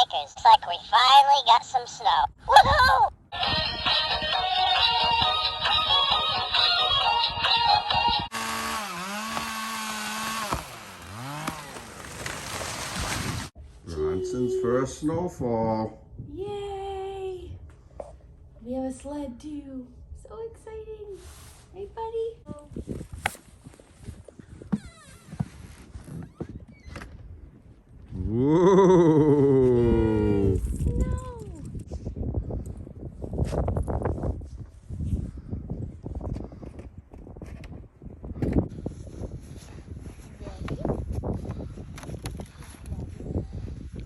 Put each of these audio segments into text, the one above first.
acres. Looks like we finally got some snow. Woohoo! Bronson's first snowfall. Yay! We have a sled too. So exciting. Hey, buddy. Whoa! Snow.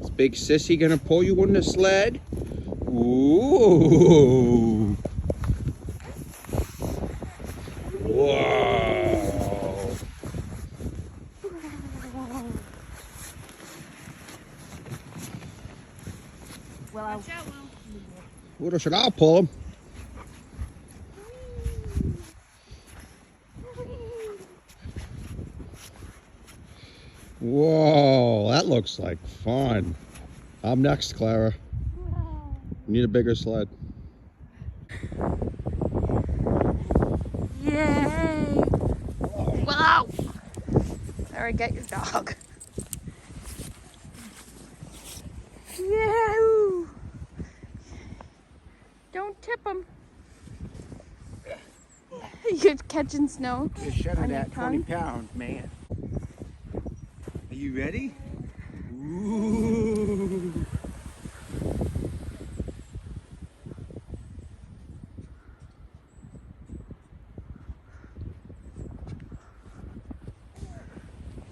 Is Big Sissy gonna pull you on the sled? Ooh! Whoa! Well, What should I pull him? Whoa, that looks like fun. I'm next, Clara. Need a bigger sled. yay! Wow! All right, get your dog. Yahoo! Don't tip him. You're catching snow. You should have on your that 20 tongue. pounds, man. Are you ready? Ooh.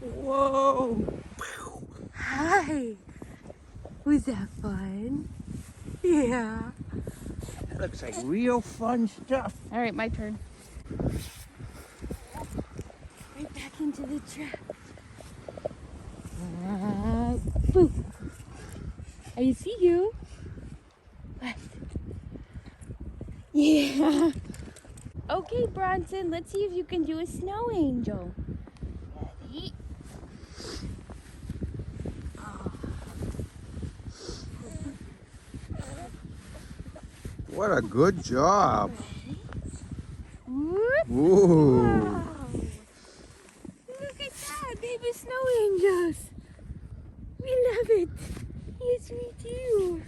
Whoa! Hi! Was that fun? Yeah. That looks like real fun stuff. All right, my turn. Right back into the trap. Boo! I see you. What? Yeah. Okay, Bronson, let's see if you can do a snow angel. Ready? What a good job. Whoop. Ooh. Wow. Look at that, baby snow angels. We love it. Yes, we do.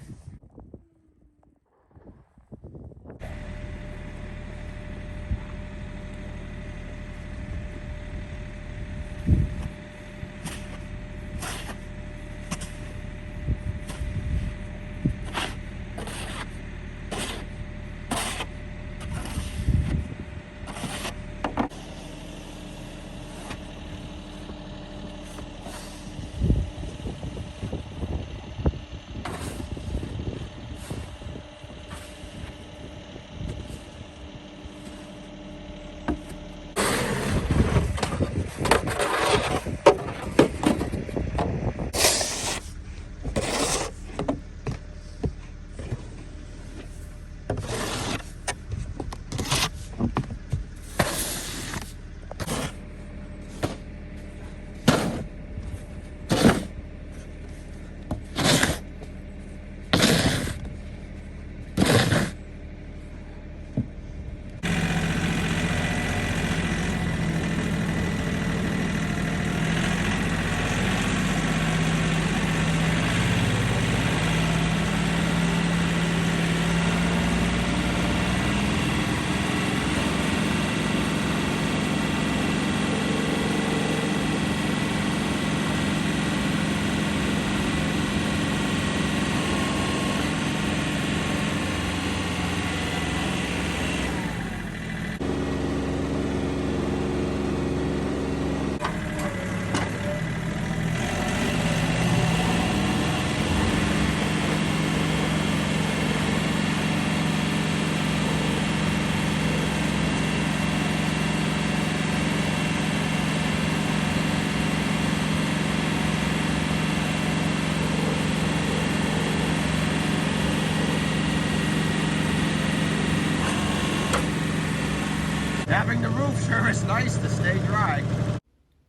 Having the roof sure is nice to stay dry.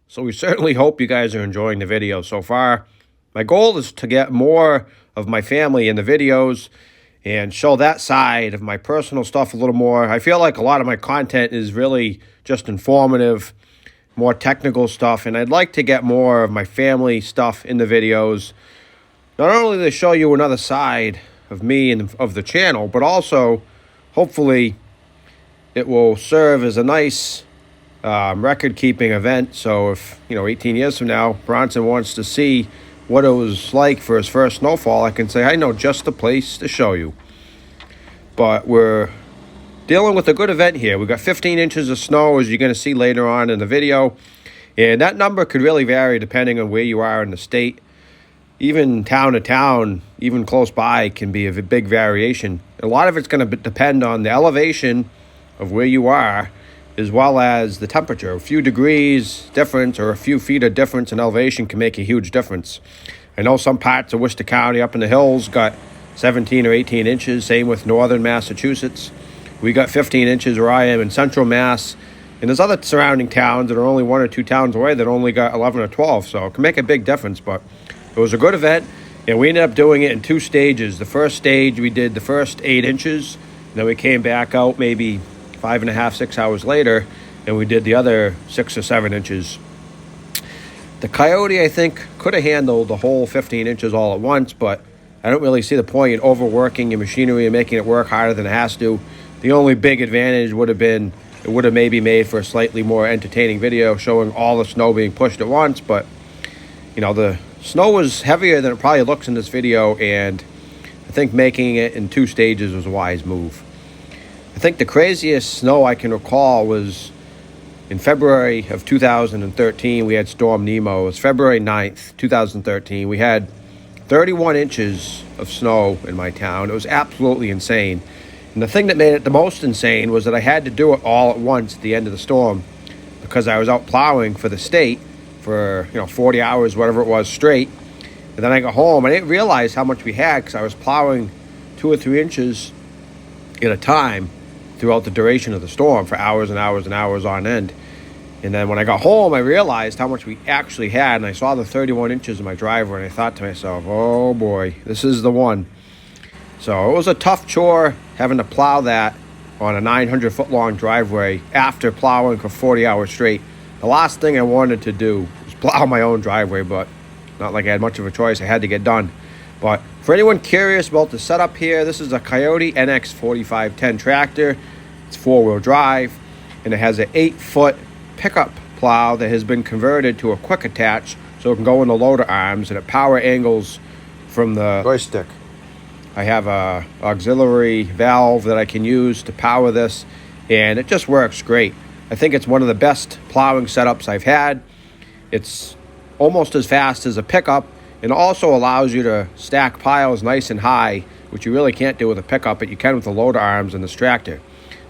So we certainly hope you guys are enjoying the video so far. my goal is to get more of my family in the videos and show that side of my personal stuff a little more. I feel like a lot of my content is really just informative, more technical stuff, and I'd like to get more of my family stuff in the videos. Not only to show you another side of me and of the channel, but also, hopefully, it will serve as a nice record-keeping event. So if, 18 years from now, Bronson wants to see what it was like for his first snowfall, I can say, I know just the place to show you. But we're dealing with a good event here. We've got 15 inches of snow, as you're going to see later on in the video. And that number could really vary depending on where you are in the state. Even town to town, even close by, can be a big variation. A lot of it's going to depend on the elevation of where you are, as well as the temperature. A few degrees difference or a few feet of difference in elevation can make a huge difference. I know some parts of Worcester County up in the hills got 17 or 18 inches. Same with northern Massachusetts. We got 15 inches where I am in central Mass. And there's other surrounding towns that are only 1 or 2 towns away that only got 11 or 12. So it can make a big difference. But it was a good event. And we ended up doing it in 2 stages. The first stage, we did the first 8 inches. And then we came back out maybe 5.5, 6 hours later, and we did the other 6 or 7 inches. The Coyote, I think, could have handled the whole 15 inches all at once, but I don't really see the point in overworking your machinery and making it work harder than it has to. The only big advantage would have been, it would have maybe made for a slightly more entertaining video showing all the snow being pushed at once, but, the snow was heavier than it probably looks in this video, and I think making it in 2 stages was a wise move. I think the craziest snow I can recall was in February of 2013. We had Storm Nemo. It was February 9th, 2013. We had 31 inches of snow in my town. It was absolutely insane. And the thing that made it the most insane was that I had to do it all at once at the end of the storm because I was out plowing for the state for 40 hours, whatever it was, straight. And then I got home. I didn't realize how much we had because I was plowing 2 or 3 inches at a time throughout the duration of the storm for hours and hours and hours on end. And then when I got home, I realized how much we actually had, and I saw the 31 inches in my driveway, and I thought to myself, oh boy, this is the one. So it was a tough chore having to plow that on a 900-foot-long driveway after plowing for 40 hours straight. The last thing I wanted to do was plow my own driveway, but not like I had much of a choice. I had to get done. But for anyone curious about the setup here, this is a Coyote NX 4510 tractor. It's 4-wheel drive, and it has an 8-foot pickup plow that has been converted to a quick attach so it can go in the loader arms, and it power angles from the joystick. I have a auxiliary valve that I can use to power this, and it just works great. I think it's one of the best plowing setups I've had. It's almost as fast as a pickup, and also allows you to stack piles nice and high, which you really can't do with a pickup, but you can with the loader arms and this tractor.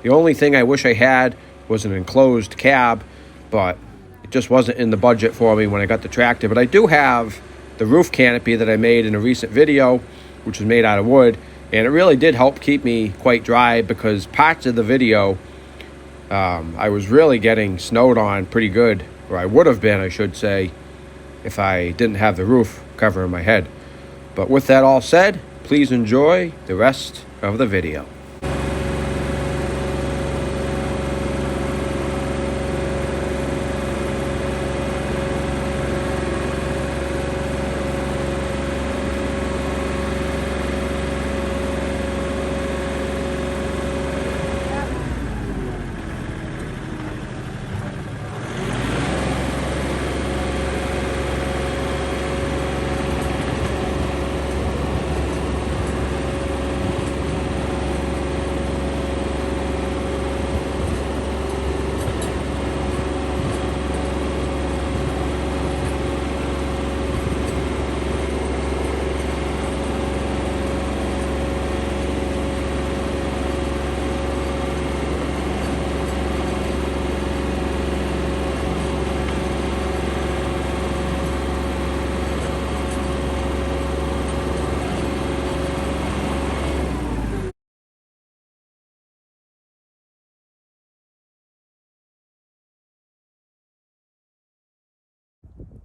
The only thing I wish I had was an enclosed cab, but it just wasn't in the budget for me when I got the tractor. But I do have the roof canopy that I made in a recent video, which was made out of wood, and it really did help keep me quite dry because parts of the video I was really getting snowed on pretty good, or I would have been, I should say, if I didn't have the roof covering my head. But with that all said, please enjoy the rest of the video.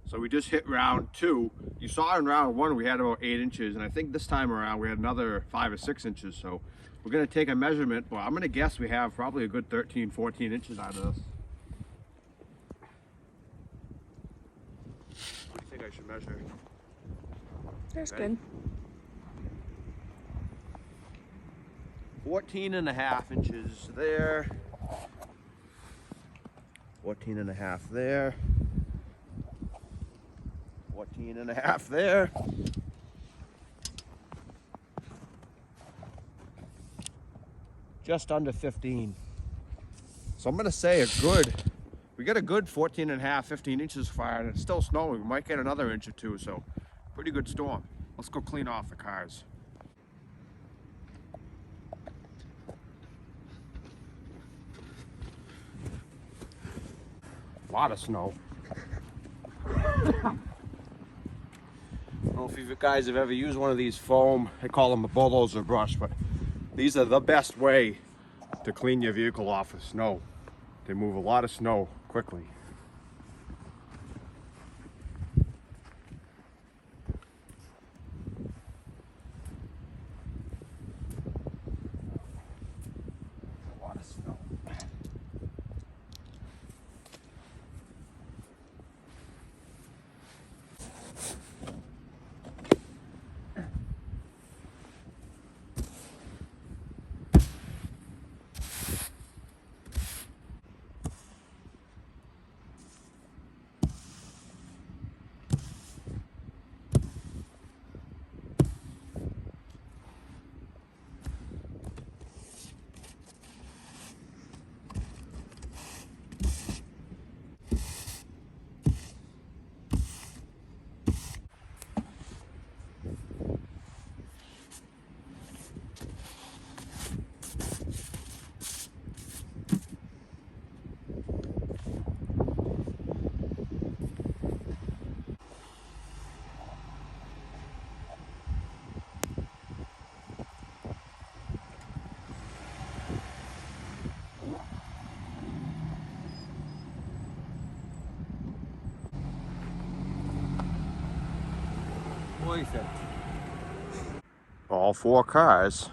So we just hit round 2. You saw in round 1 we had about 8 inches, and I think this time around we had another 5 or 6 inches. So we're gonna take a measurement, but I'm gonna guess we have probably a good 13, 14 inches out of this. What do you think I should measure? That's Okay. good. 14.5 inches there. 14.5 there. 14.5 there. Just under 15. So I'm gonna say we got a good 14.5, 15 inches fire, and it's still snowing. We might get another inch or two, so pretty good storm. Let's go clean off the cars. A lot of snow. I don't know if you guys have ever used one of these foam, I call them a bulldozer brush, but these are the best way to clean your vehicle off of snow. They move a lot of snow quickly. A lot of snow. What do you think? All 4 cars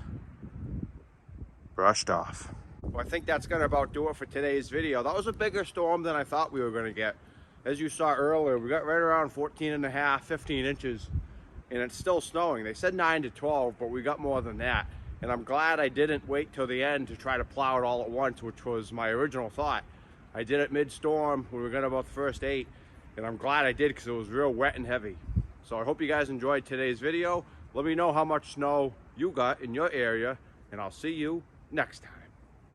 brushed off. Well, I think that's gonna about do it for today's video. That was a bigger storm than I thought we were gonna get. As you saw earlier, we got right around 14.5, 15 inches, and it's still snowing. They said 9 to 12, but we got more than that. And I'm glad I didn't wait till the end to try to plow it all at once, which was my original thought. I did it mid-storm. We were gonna about the first 8, and I'm glad I did because it was real wet and heavy. So I hope you guys enjoyed today's video. Let me know how much snow you got in your area, and I'll see you next time.